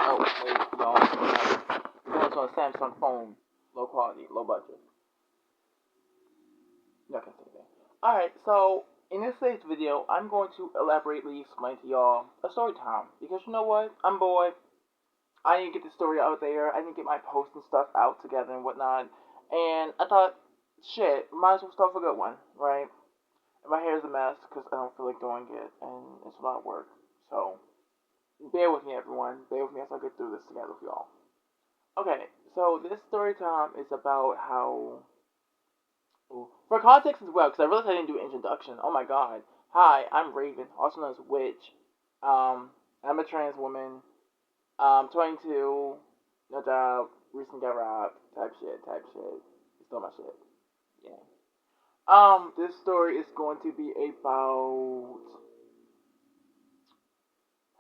Oh, wait, y'all. We're going to a Samsung phone. Low quality, low budget. No, I can't say that. Alright, so in this today's video, I'm going to elaborately explain to y'all a story time. Because you know what? I'm bored. I need to get the story out there. I need to get my posts and stuff out together and whatnot. And I thought, shit, might as well start with a good one, right? And my hair is a mess because I don't feel like doing it, and it's a lot of work. So, bear with me, everyone. Bear with me as I get through this together with y'all. Okay, so this story time is about how. Ooh, for context as well, because I realized I didn't do an introduction. Oh my god. Hi, I'm Raven, also known as Witch. I'm a trans woman. 22, no job, recently got robbed, type shit. You stole my shit. Yeah. This story is going to be about.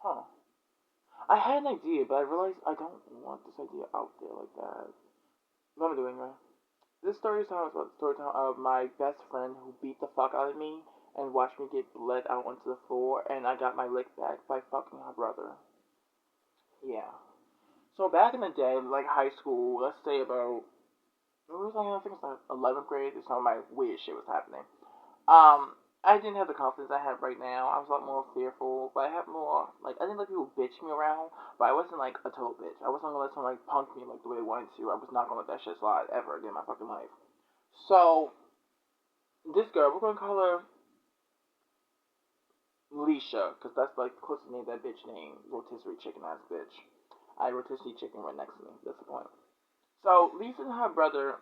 Huh. I had an idea, but I realized I don't want this idea out there like that. What am I doing, right? This story is about the story time of my best friend who beat the fuck out of me and watched me get bled out onto the floor, and I got my lick back by fucking her brother. Yeah. So back in the day, like high school, let's say about, I think it's like 11th grade, is when my weird shit was happening. I didn't have the confidence I have right now. I was a lot more fearful, but I had more, like, I didn't let people bitch me around, but I wasn't, like, a total bitch. I wasn't gonna let someone, like, punk me, like, the way they wanted to. I was not gonna let that shit slide ever again in my fucking life. So, this girl, we're gonna call her Leisha, because that's, like, the closest name to that bitch name, rotisserie chicken ass bitch. I had rotisserie chicken right next to me. That's the point. So, Lisa and her brother,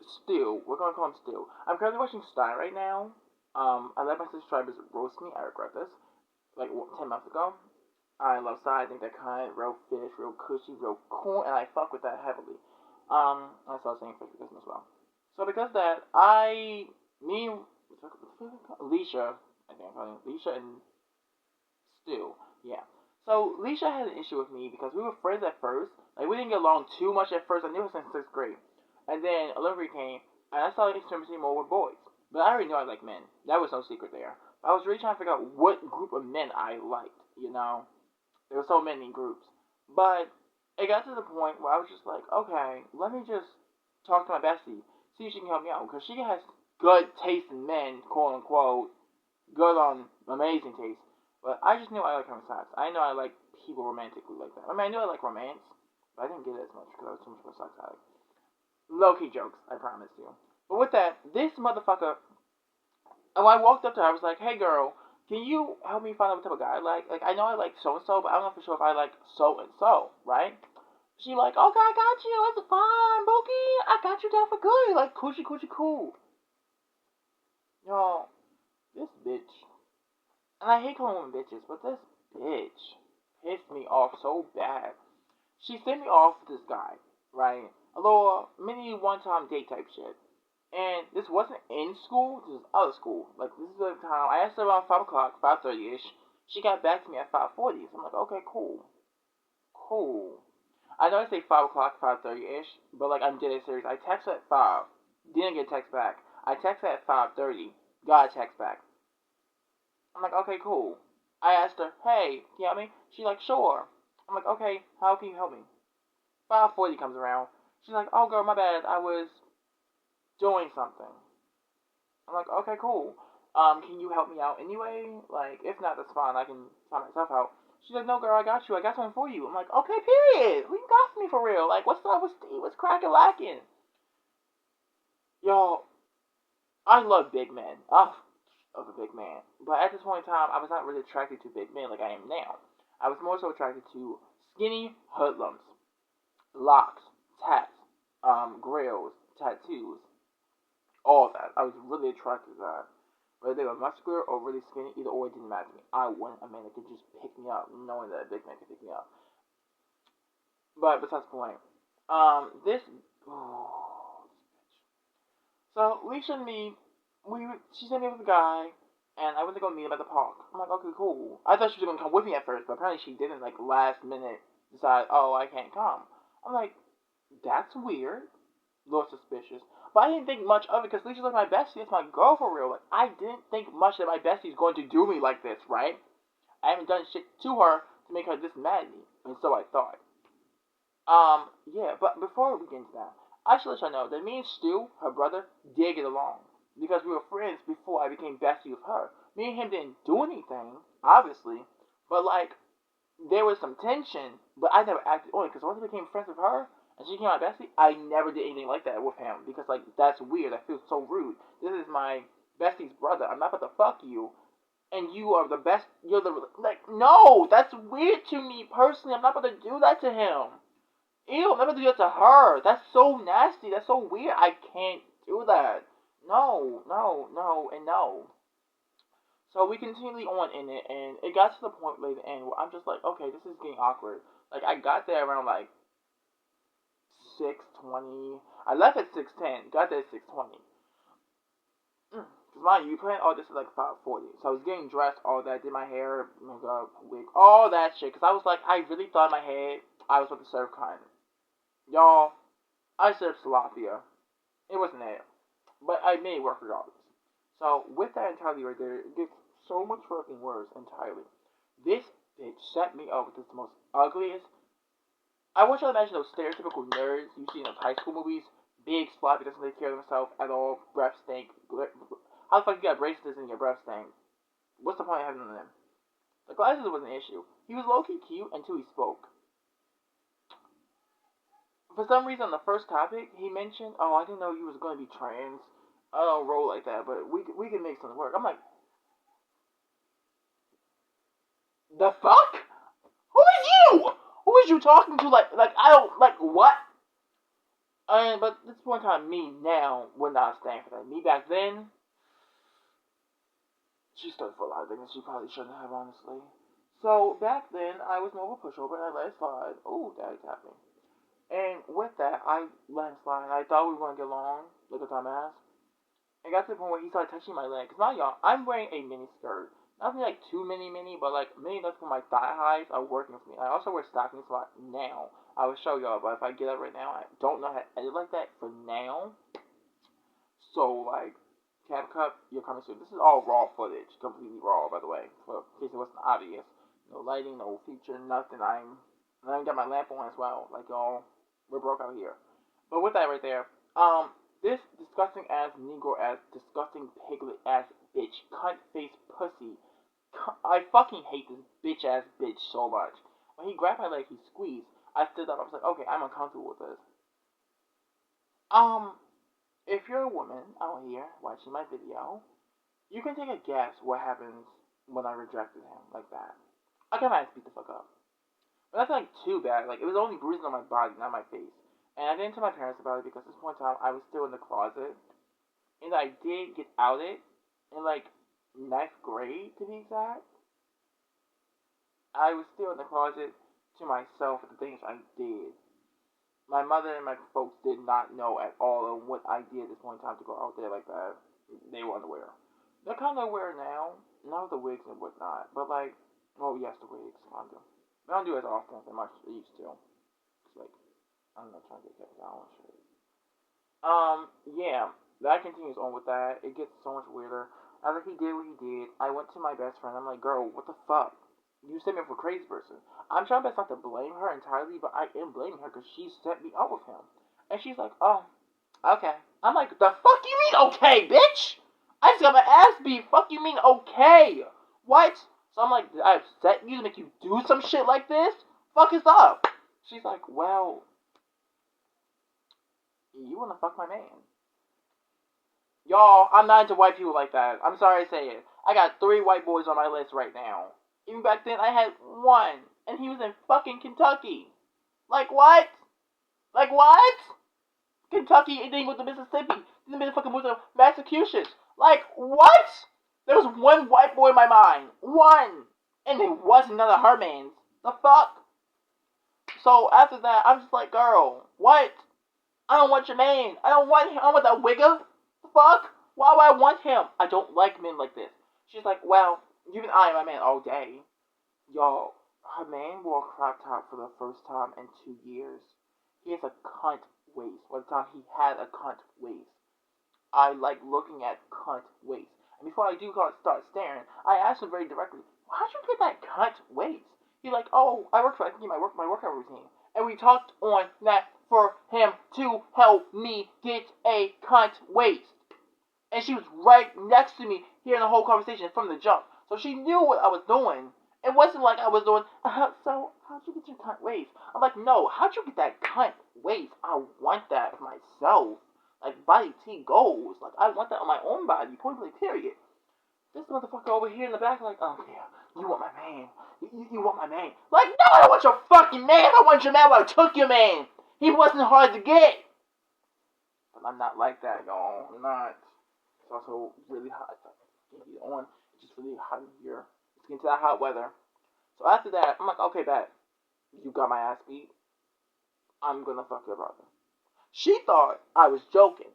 Stu, we're gonna call him Stu. I'm currently watching Stein right now. I let my subscribers roast me. I regret this. Like 10 months ago. I love Stein. I think they're kind, real fish, real cushy, real cool, and I fuck with that heavily. I started saying fish because as well. So because of that, Alicia, I think I'm calling Alicia and Stu. Yeah. So Alicia had an issue with me because we were friends at first. Like we didn't get along too much at first. I knew her since 6th grade. And then Olivia came, and I started experimenting more with boys. But I already knew I liked men. That was no secret there. But I was really trying to figure out what group of men I liked, you know? There were so many groups. But it got to the point where I was just like, okay, let me just talk to my bestie, see if she can help me out. Because she has good taste in men, quote unquote, good on amazing taste. But I just knew I like homosexuals. I know I like people romantically like that. I mean, I knew I like romance, but I didn't get it as much because I was too much of a sex addict. Low-key jokes, I promise you. But with that, this motherfucker, and when I walked up to her, I was like, hey girl, can you help me find out what type of guy I like? Like, I know I like so-and-so, but I don't know for sure if I like so-and-so, right? She like, okay, I got you, it's fine, Bookie, I got you down for good, like, coochie, cool. Yo, this bitch, and I hate calling women bitches, but this bitch pissed me off so bad. She sent me off with this guy, right? A little mini one-time date type shit. And this wasn't in school, this was out of school. Like, this is the time, I asked her around 5 o'clock, 5:30-ish. She got back to me at 5:40. So I'm like, okay, cool. Cool. I know I say 5 o'clock, 5:30-ish, but like, I'm dead serious. I texted at 5, didn't get a text back. I texted at 5:30, got a text back. I'm like, okay, cool. I asked her, hey, can you help me? She's like, sure. I'm like, okay, how can you help me? 5:40 comes around. She's like, oh girl, my bad. I was doing something. I'm like, okay, cool. Can you help me out anyway? Like, if not, that's fine. I can find myself out. She's like, no, girl, I got you. I got something for you. I'm like, okay, period. What you got for me for real? Like, what's up? What's cracking lacking? Yo, I love big men. I love a big man. But at this point in time, I was not really attracted to big men like I am now. I was more so attracted to skinny hoodlums, locks, tats, grills, tattoos, all that. I was really attracted to that. Whether they were muscular or really skinny, either or, it didn't matter to me. I wanted a man that could just pick me up, knowing that a big man could pick me up. But besides the point, this, oh, so Lisa and me, she sent me with a guy, and I went to go meet him at the park. I'm like, okay, cool. I thought she was gonna come with me at first, but apparently she didn't. Like last minute, decide, oh, I can't come. I'm like, that's weird. A little suspicious. But I didn't think much of it because Lisa's like my bestie. It's my girl for real. Like I didn't think much that my bestie's going to do me like this, right? I haven't done shit to her to make her this mad at me. And so I thought. Yeah, but before we get into that, I should let y'all know that me and Stu, her brother, did get along. Because we were friends before I became bestie with her. Me and him didn't do anything, obviously. But like, there was some tension, but I never acted on it because once I became friends with her and she became my bestie, I never did anything like that with him because like that's weird. That feels so rude. This is my bestie's brother. I'm not about to fuck you, and you are the best. You're the like no. That's weird to me personally. I'm not about to do that to him. Ew, I'm not about to do that to her. That's so nasty. That's so weird. I can't do that. No, no, no, and no. So we continually on in it, and it got to the point later end where I'm just like, okay, this is getting awkward. Like I got there around like 6:20. I left at 6:10. Got there at 6:20. Cause mind you, we planned all this at like 5:40. So I was getting dressed, all that, did my hair, makeup, wig, all that shit. Cause I was like, I really thought in my head I was about to serve kind. Y'all, I served tilapia. It wasn't there, but I made it work regardless. So with that entirely right there, it gets so much fucking worse entirely. This bitch set me up with this the most ugliest. I want you to imagine those stereotypical nerds you see in those high school movies. Big, sloppy, doesn't take care of himself at all, breath stink. How the fuck you got braces and your breath stink? What's the point of having them? The glasses was an issue. He was low key cute until he spoke. For some reason, on the first topic, he mentioned, "Oh, I didn't know you was going to be trans. I don't roll like that, but we can make something work." I'm like, the fuck? Who is you? Who is you talking to? Like I don't like what? But this point in time, me now would not stand for that. Me back then, she stood for a lot of things she probably shouldn't have, honestly. So back then, I was more of a pushover, and I let it slide. Ooh, daddy's happening. And with that, I let him slide. I thought we were gonna get along, like a dumbass. It got to the point where he started touching my leg. Cause now, y'all, I'm wearing a mini skirt. Nothing like too mini, but like mini enough for my thigh highs are working for me. I also wear stockings a lot now. I will show y'all, but if I get up right now, I don't know how to edit like that for now. So like, CapCut, you're coming soon. This is all raw footage, completely raw, by the way, for in case it wasn't obvious. No lighting, no feature, nothing. I got my lamp on as well. Like y'all, we're broke out here. But with that right there, this disgusting ass Negro ass, disgusting piglet ass bitch, cunt face pussy. I fucking hate this bitch ass bitch so much. When he grabbed my leg, he squeezed. I stood up. I was like, okay, I'm uncomfortable with this. Um, if you're a woman out here watching my video, you can take a guess what happens when I rejected him like that. I got my ass beat the fuck up. But that's like too bad. Like it was only bruising on my body, not my face. And I didn't tell my parents about it because at this point in time I was still in the closet. And I did get outed in like ninth grade to be exact. I was still in the closet to myself for the things I did. My mother and my folks did not know at all of what I did at this point in time to go out there like that. They were unaware. They're kind of aware now, not with the wigs and whatnot, but like, well, yes, the wigs, kind of. I don't do it as often as much as I used to. It's like, I'm not trying to get kept down shit. Yeah, that continues on with that. It gets so much weirder. After he did what he did, I went to my best friend. I'm like, girl, what the fuck? You set me up for a crazy person. I'm trying best not to blame her entirely, but I am blaming her because she set me up with him. And she's like, oh, okay. I'm like, the fuck you mean okay, bitch? I just got my ass beat. Fuck you mean okay? What? So I'm like, did I upset you to make you do some shit like this? Fuck is up? She's like, well, you wanna fuck my man. Y'all, I'm not into white people like that. I'm sorry to say it. I got 3 white boys on my list right now. Even back then, I had 1, and he was in fucking Kentucky. Like what? Like what? Kentucky and then with the Mississippi. Then the fucking with the Massachusetts. Like what? There was 1 white boy in my mind. 1. And it wasn't none of her mans. The fuck? So after that, I'm just like, girl, what? I don't want your man. I don't want him. I don't want that wigger. The fuck? Why would I want him? I don't like men like this. She's like, well, you've been eyeing my man all day. Y'all, her man wore a crop top for the first time in 2 years. He has a cunt waist. By the time he had a cunt waist. I like looking at cunt waist. And before I do start staring, I asked him very directly, how'd you get that cunt waist. He's like, oh, I work for, I can get my workout routine. And we talked on that for him to help me get a cunt waist. And she was right next to me hearing the whole conversation from the jump. So she knew what I was doing. It wasn't like I was doing, so how'd you get your cunt waist? I'm like, no, how'd you get that cunt waist? I want that for myself. Like, body T goals. Like, I want that on my own body. Point blank, period. This motherfucker over here in the back, like, oh yeah, you want my man. You want my man. Like, no, I don't want your fucking man. I want your man, but I took your man. He wasn't hard to get. But I'm not like that, y'all. I'm not. It's also really hot. Can't be on. It's just really hot in here. It's getting to that hot weather. So after that, I'm like, okay, bet. You got my ass beat. I'm gonna fuck your brother. She thought I was joking.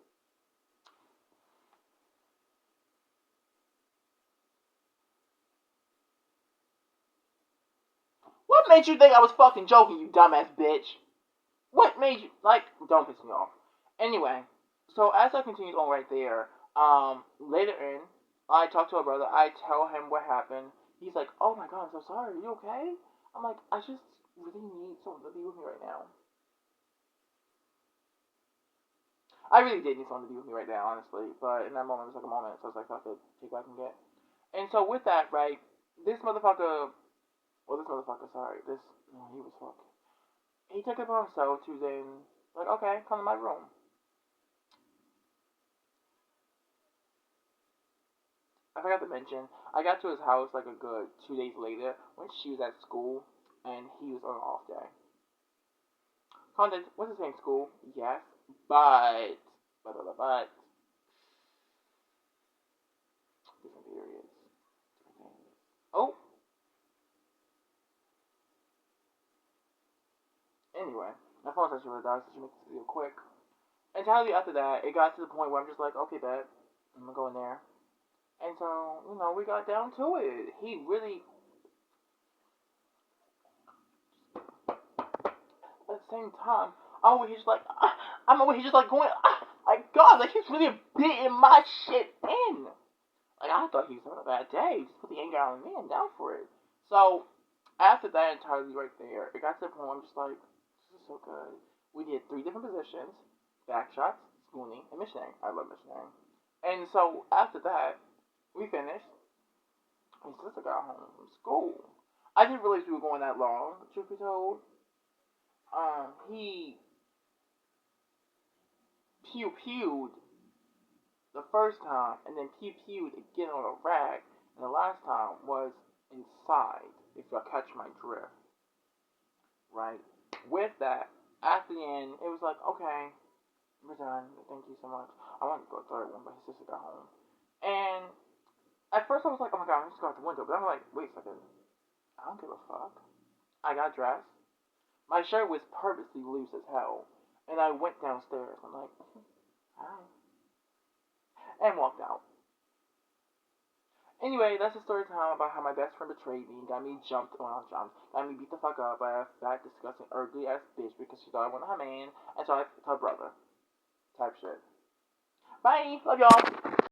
What made you think I was fucking joking, you dumbass bitch? What made you, like, don't piss me off. Anyway, so as I continued on right there, later in, I talk to her brother, I tell him what happened. He's like, oh my god, I'm so sorry, are you okay? I'm like, I just really need someone to be with me right now. I really did need someone to be with me right now, honestly, but in that moment, it was like a moment, so I was like, fuck it, take what I can get. And so with that, right, this motherfucker, sorry, he was fucking. He took it upon himself to then, like, okay, come to my room. I forgot to mention, I got to his house like a good 2 days later when she was at school and he was on an off day. Content, what's his name? School? Yes, but different periods. Oh, anyway, my phone's actually really died, so she makes this video quick. Entirely after that, it got to the point where I'm just like, okay, bet, I'm gonna go in there. And so, we got down to it. He really, at the same time, I'm over here just like going, my god, like he's really beating my shit in. Like I thought he was having a bad day. Just put the anger out on me. I'm down for it. So after that entirely right there, it got to the point where I'm just like, this is so good. We did 3 different positions: back shots, spooning, and missionary. I love missionary. And so after that, we finished. My sister got home from school. I didn't realize we were going that long. Truth be told, he pew pewed the first time, and then pew pewed again on a rag, and the last time was inside. If you catch my drift, right? With that, at the end, it was like, okay, we're done. Thank you so much. I wanted to go to the third one, but his sister got home, and at first I was like, oh my god, I'm just going out the window, but I'm like, wait a second, I don't give a fuck. I got dressed. My shirt was purposely loose as hell, and I went downstairs. I'm like, alright, and walked out. Anyway, that's the story time about how my best friend betrayed me, got me jumped on got me beat the fuck up by a fat, disgusting, ugly ass bitch because she thought I wanted her man, and so I her brother. Type shit. Bye. Love y'all.